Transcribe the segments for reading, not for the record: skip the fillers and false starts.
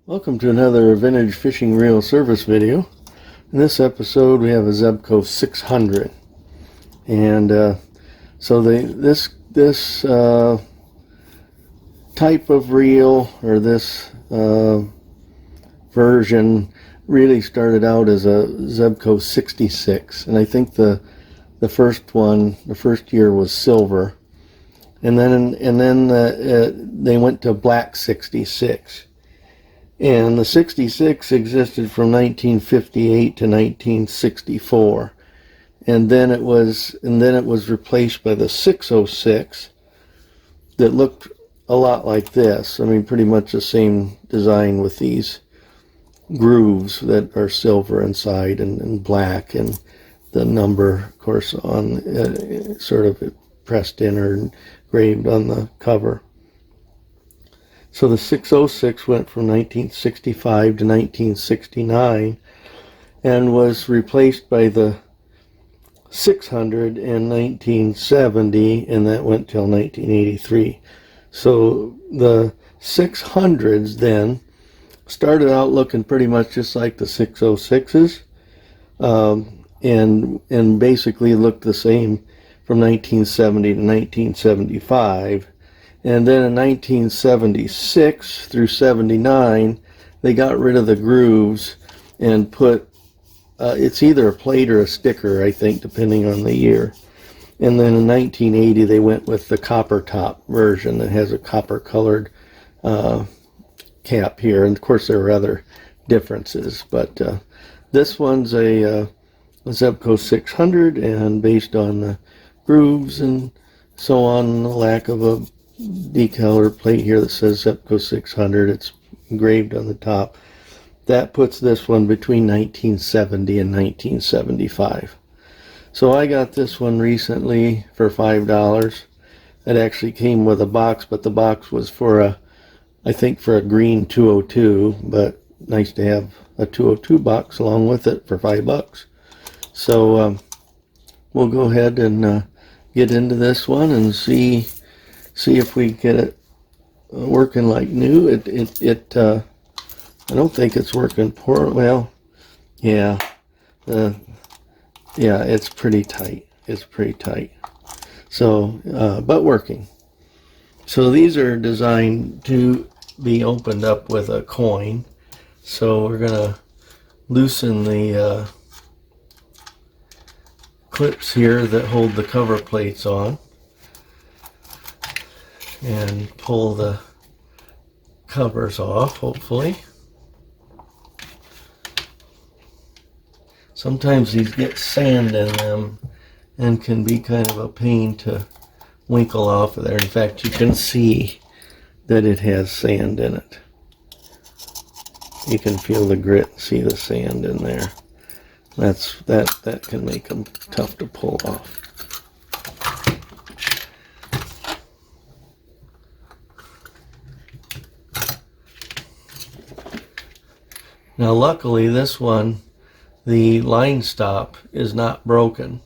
Welcome to another vintage fishing reel service video. In this episode we have a Zebco 600, and this type of reel, or this version, really started out as a Zebco 66, and I think the first year was silver, and then they went to black 66. And the 66 existed from 1958 to 1964, and then it was replaced by the 606 that looked a lot like this. I mean, pretty much the same design with these grooves that are silver inside and black, and the number, of course, on sort of pressed in or engraved on the cover. So the 606 went from 1965 to 1969 and was replaced by the 600 in 1970, and that went till 1983. So the 600s then started out looking pretty much just like the 606s, and basically looked the same from 1970 to 1975. And then in 1976 through 79, they got rid of the grooves and put, it's either a plate or a sticker, I think, depending on the year. And then in 1980, they went with the copper top version that has a copper colored cap here. And of course, there are other differences, but this one's a Zebco 600, and based on the grooves and so on, the lack of a decal or plate here that says Zebco 600, it's engraved on the top. That puts this one between 1970 and 1975. So I got this one recently for $5. It actually came with a box, but the box was for I think for a green 202, but nice to have a 202 box along with it for $5. So we'll go ahead and get into this one and see if we get it working like new. I don't think it's working poor. Well, yeah, it's pretty tight. It's pretty tight. So, but working. So these are designed to be opened up with a coin. So we're gonna loosen the clips here that hold the cover plates on, and pull the covers off, hopefully. Sometimes these get sand in them and can be kind of a pain to winkle off of there. In fact, you can see that it has sand in it. You can feel the grit and see the sand in there. That can make them tough to pull off. Now luckily this one, the line stop is not broken,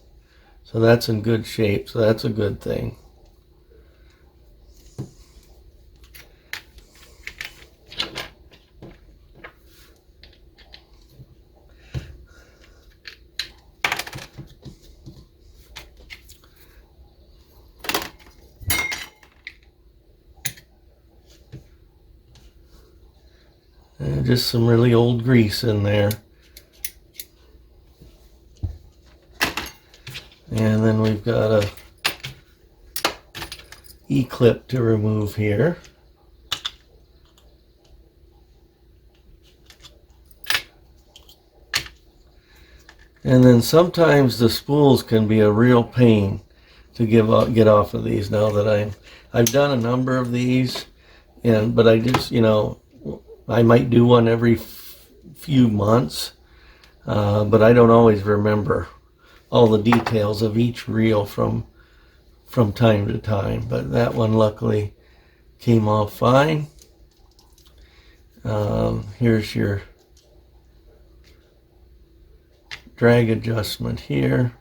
so that's in good shape, so that's a good thing. And just some really old grease in there. And then we've got a E-clip to remove here. And then sometimes the spools can be a real pain to get off of these. Now that I've done a number of these, but I just, I might do one every few months, but I don't always remember all the details of each reel from time to time. But that one luckily came off fine. Here's your drag adjustment here.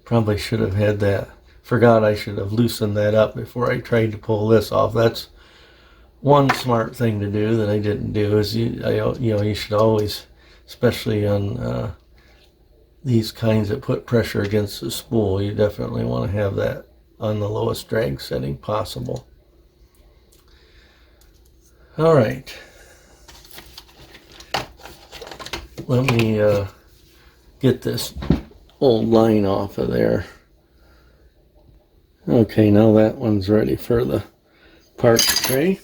Probably should have had that. Forgot I should have loosened that up before I tried to pull this off. That's one smart thing to do that I didn't do. Is you should always, especially on these kinds that put pressure against the spool, you definitely want to have that on the lowest drag setting possible. All right. Let me get this old line off of there. Okay, now that one's ready for the parts tray.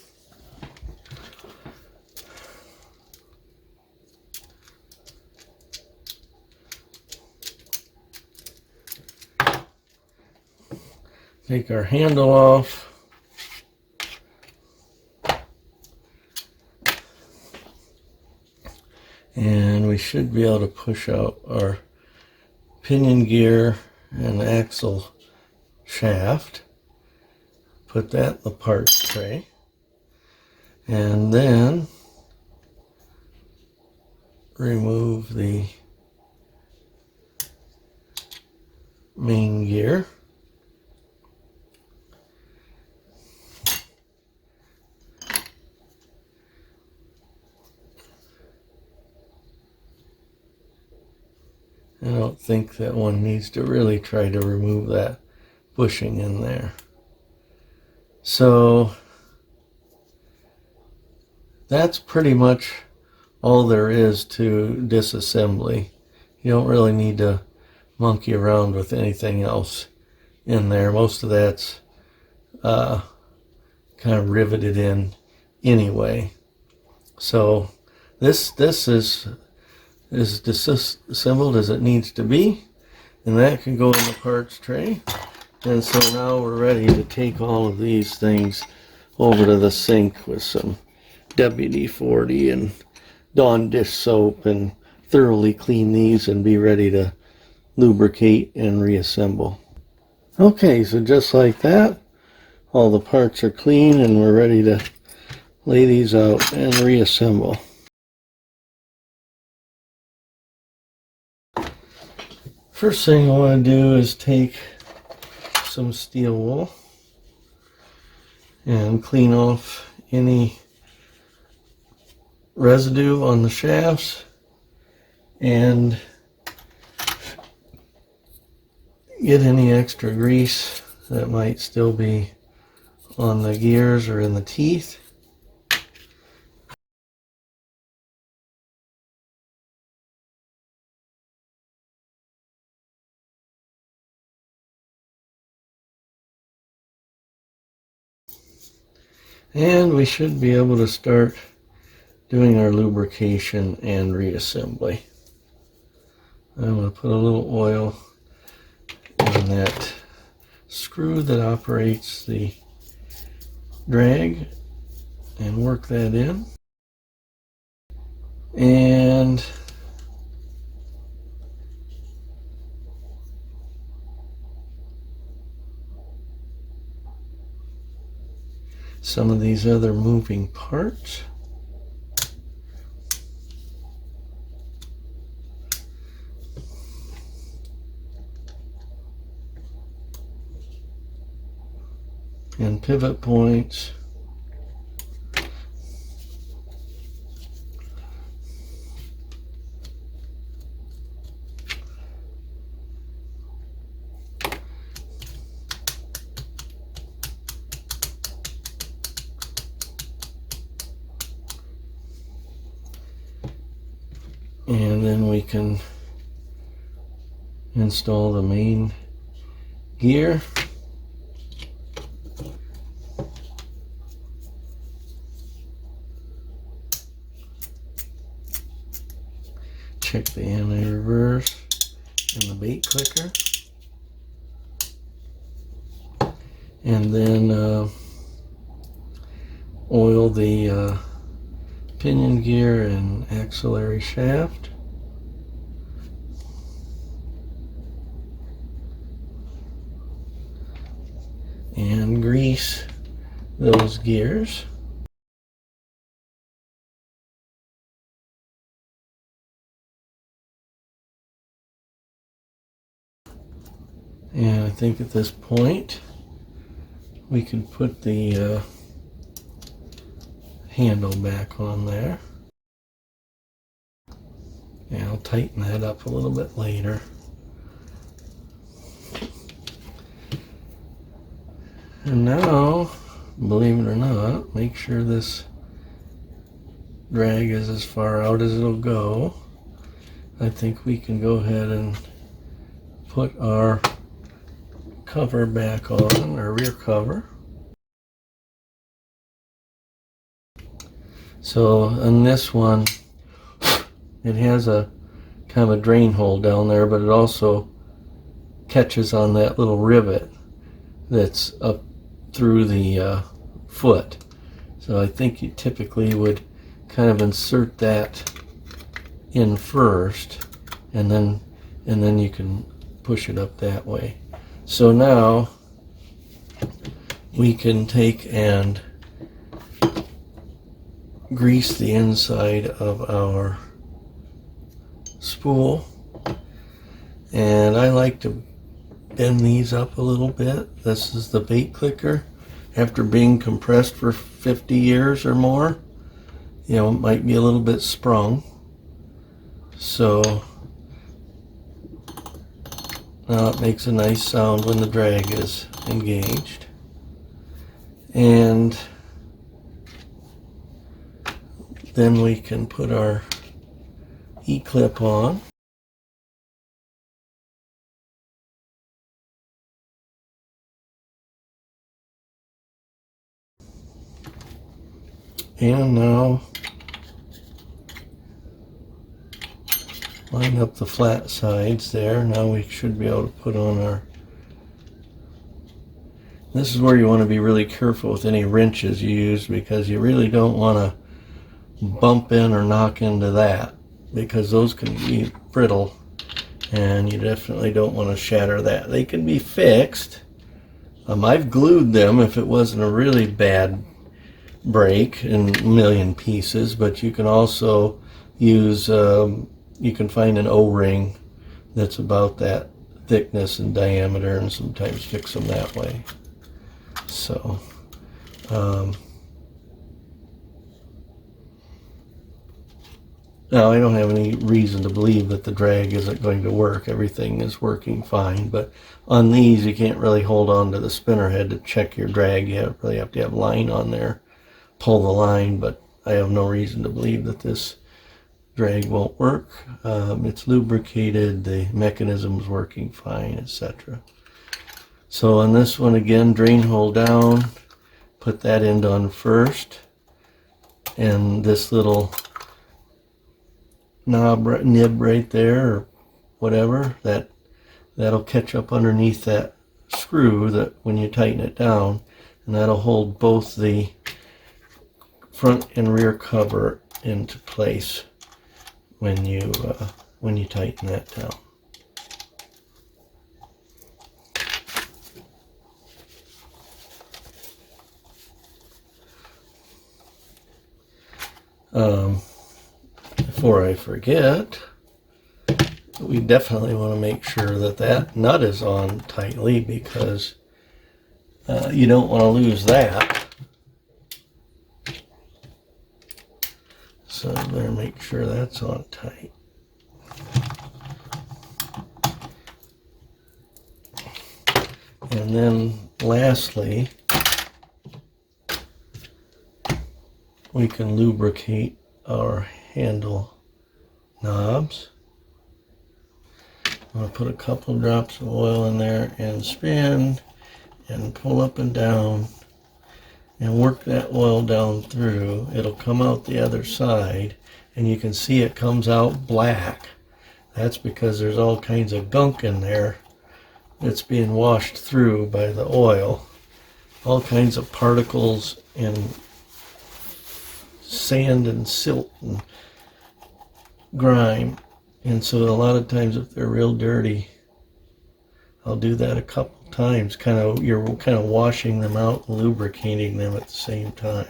Take our handle off. And we should be able to push out our pinion gear and axle shaft. Put that in the parts tray. And then remove the main gear. I don't think that one needs to really try to remove that bushing in there. So that's pretty much all there is to disassembly. You don't really need to monkey around with anything else in there. Most of that's kind of riveted in anyway. So this is disassembled as it needs to be, and that can go in the parts tray. And so now we're ready to take all of these things over to the sink with some WD-40 and Dawn dish soap and thoroughly clean these and be ready to lubricate and reassemble. Okay, so just like that, all the parts are clean and we're ready to lay these out and reassemble. First thing I want to do is take some steel wool and clean off any residue on the shafts and get any extra grease that might still be on the gears or in the teeth. And we should be able to start doing our lubrication and reassembly. I'm going to put a little oil in that screw that operates the drag and work that in. And some of these other moving parts. And pivot points. And then we can install the main gear. Check the anti-reverse and the bait clicker. And then oil the pinion gear and axillary shaft. And grease those gears. And I think at this point we can put the handle back on there. And I'll tighten that up a little bit later. And now, believe it or not, make sure this drag is as far out as it'll go. I think we can go ahead and put our cover back on, our rear cover. So on this one, it has a kind of a drain hole down there, but it also catches on that little rivet that's up through the foot. So I think you typically would kind of insert that in first, and then you can push it up that way. So now we can take and grease the inside of our spool, and I like to bend these up a little bit. This is the bait clicker. After being compressed for 50 years or more, you know, it might be a little bit sprung. So now it makes a nice sound when the drag is engaged. And then we can put our E-clip on. And now line up the flat sides there. Now we should be able to put on our... This is where you want to be really careful with any wrenches you use, because you really don't want to bump in or knock into that, because those can be brittle and you definitely don't want to shatter that. They can be fixed. I've glued them if it wasn't a really bad break in a million pieces, but you can also use, you can find an O-ring that's about that thickness and diameter, and sometimes fix them that way. So now I don't have any reason to believe that the drag isn't going to work. Everything is working fine, but on these you can't really hold on to the spinner head to check your drag. You really have to have line on there, pull the line, but I have no reason to believe that this drag won't work. It's lubricated, the mechanism's working fine, etc. So on this one, again, drain hole down, put that end on first, and this little nib right there, or whatever, that'll catch up underneath that screw that when you tighten it down, and that'll hold both the front and rear cover into place when you tighten that down. Before I forget, we definitely want to make sure that that nut is on tightly, because you don't want to lose that. So I better make sure that's on tight. And then lastly, we can lubricate our handle knobs. I'm going to put a couple drops of oil in there and spin and pull up and down and work that oil down through. It'll come out the other side, and you can see it comes out black. That's because there's all kinds of gunk in there that's being washed through by the oil. All kinds of particles and sand and silt and grime. And so a lot of times, if they're real dirty, I'll do that a couple times. You're kind of washing them out and lubricating them at the same time.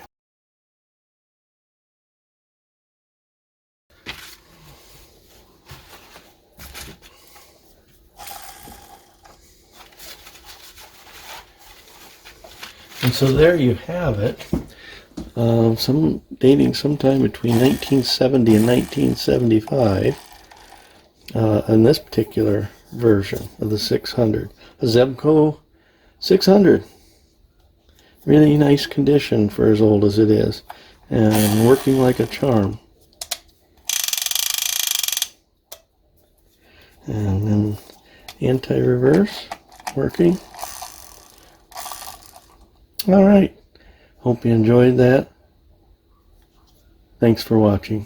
so there you have it. Some dating sometime between 1970 and 1975. In this particular version of the 600, a Zebco 600. Really nice condition for as old as it is, and working like a charm. And then anti-reverse working. All right. Hope you enjoyed that. Thanks for watching.